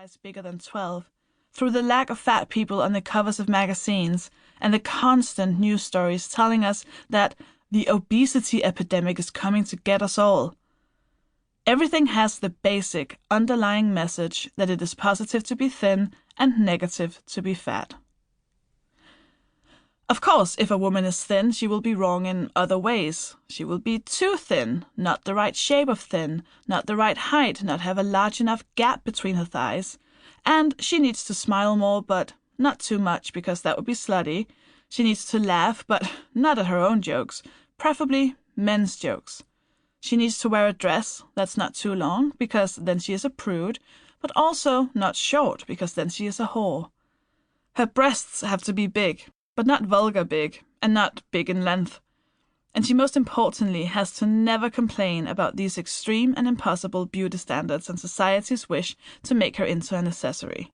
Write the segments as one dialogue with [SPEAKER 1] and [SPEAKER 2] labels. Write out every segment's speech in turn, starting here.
[SPEAKER 1] size bigger than 12, through the lack of fat people on the covers of magazines, and the constant news stories telling us that the obesity epidemic is coming to get us all. Everything has the basic, underlying message that it is positive to be thin and negative to be fat. Of course, if a woman is thin, she will be wrong in other ways. She will be too thin, not the right shape of thin, not the right height, not have a large enough gap between her thighs. And she needs to smile more, but not too much, because that would be slutty. She needs to laugh, but not at her own jokes, preferably men's jokes. She needs to wear a dress that's not too long, because then she is a prude, but also not short, because then she is a whore. Her breasts have to be big, but not vulgar big, and not big in length. And she most importantly has to never complain about these extreme and impossible beauty standards and society's wish to make her into an accessory.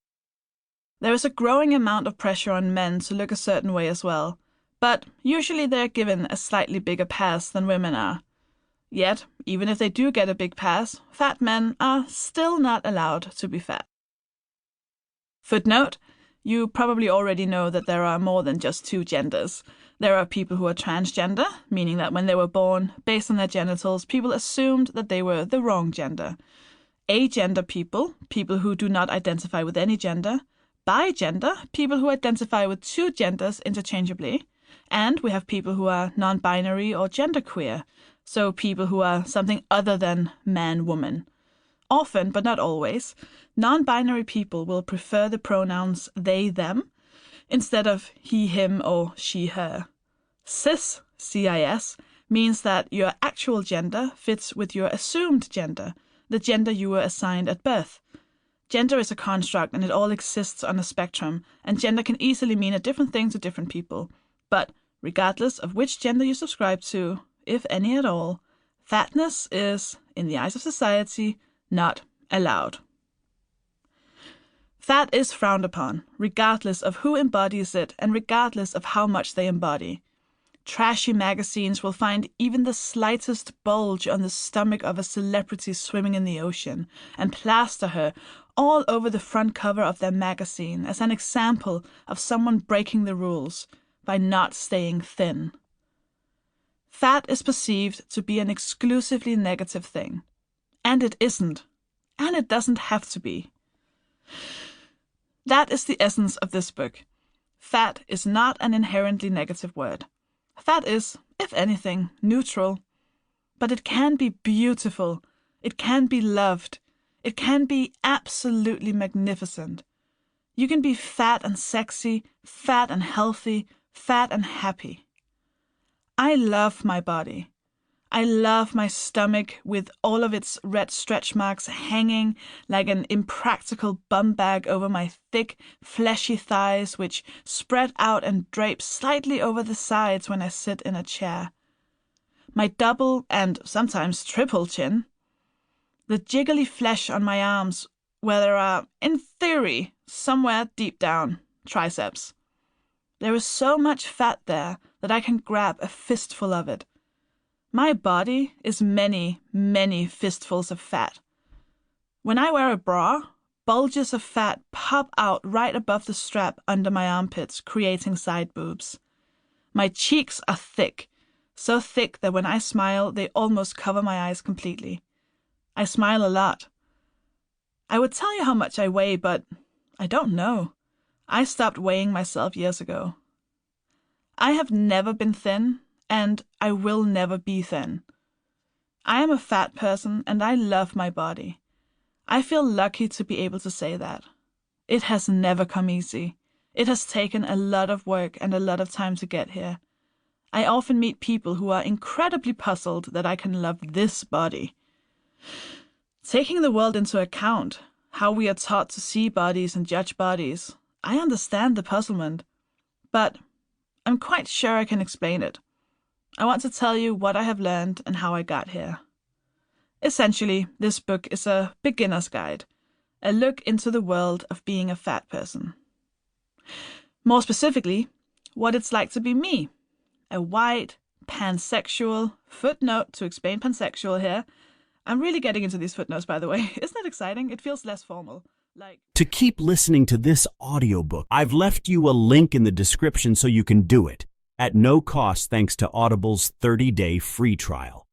[SPEAKER 1] There is a growing amount of pressure on men to look a certain way as well, but usually they are given a slightly bigger pass than women are. Yet, even if they do get a big pass, fat men are still not allowed to be fat. Footnote: you probably already know that there are more than just two genders. There are people who are transgender, meaning that when they were born, based on their genitals, people assumed that they were the wrong gender. Agender people, people who do not identify with any gender. Bigender, people who identify with two genders interchangeably. And we have people who are non-binary or genderqueer, so people who are something other than man-woman. Often, but not always, non-binary people will prefer the pronouns they, them, instead of he, him, or she, her. Cis, CIS, means that your actual gender fits with your assumed gender, the gender you were assigned at birth. Gender is a construct and it all exists on a spectrum, and gender can easily mean a different thing to different people. But regardless of which gender you subscribe to, if any at all, fatness is, in the eyes of society, not allowed. Fat is frowned upon, regardless of who embodies it and regardless of how much they embody. Trashy magazines will find even the slightest bulge on the stomach of a celebrity swimming in the ocean and plaster her all over the front cover of their magazine as an example of someone breaking the rules by not staying thin. Fat is perceived to be an exclusively negative thing. And it isn't. And it doesn't have to be. That is the essence of this book. Fat is not an inherently negative word. Fat is, if anything, neutral. But it can be beautiful. It can be loved. It can be absolutely magnificent. You can be fat and sexy, fat and healthy, fat and happy. I love my body. I love my stomach with all of its red stretch marks hanging like an impractical bum bag over my thick, fleshy thighs, which spread out and drape slightly over the sides when I sit in a chair. My double and sometimes triple chin. The jiggly flesh on my arms where there are, in theory, somewhere deep down, triceps. There is so much fat there that I can grab a fistful of it. My body is many, many fistfuls of fat. When I wear a bra, bulges of fat pop out right above the strap under my armpits, creating side boobs. My cheeks are thick, so thick that when I smile, they almost cover my eyes completely. I smile a lot. I would tell you how much I weigh, but I don't know. I stopped weighing myself years ago. I have never been thin, and I will never be thin. I am a fat person, and I love my body. I feel lucky to be able to say that. It has never come easy. It has taken a lot of work and a lot of time to get here. I often meet people who are incredibly puzzled that I can love this body. Taking the world into account, how we are taught to see bodies and judge bodies, I understand the puzzlement. But I'm quite sure I can explain it. I want to tell you what I have learned and how I got here. Essentially, this book is a beginner's guide, a look into the world of being a fat person. More specifically, what it's like to be me, a white, pansexual, footnote to explain pansexual here. I'm really getting into these footnotes, by the way. Isn't that exciting? It feels less formal. Like,
[SPEAKER 2] To keep listening to this audiobook, I've left you a link in the description so you can do it, at no cost thanks to Audible's 30-day free trial.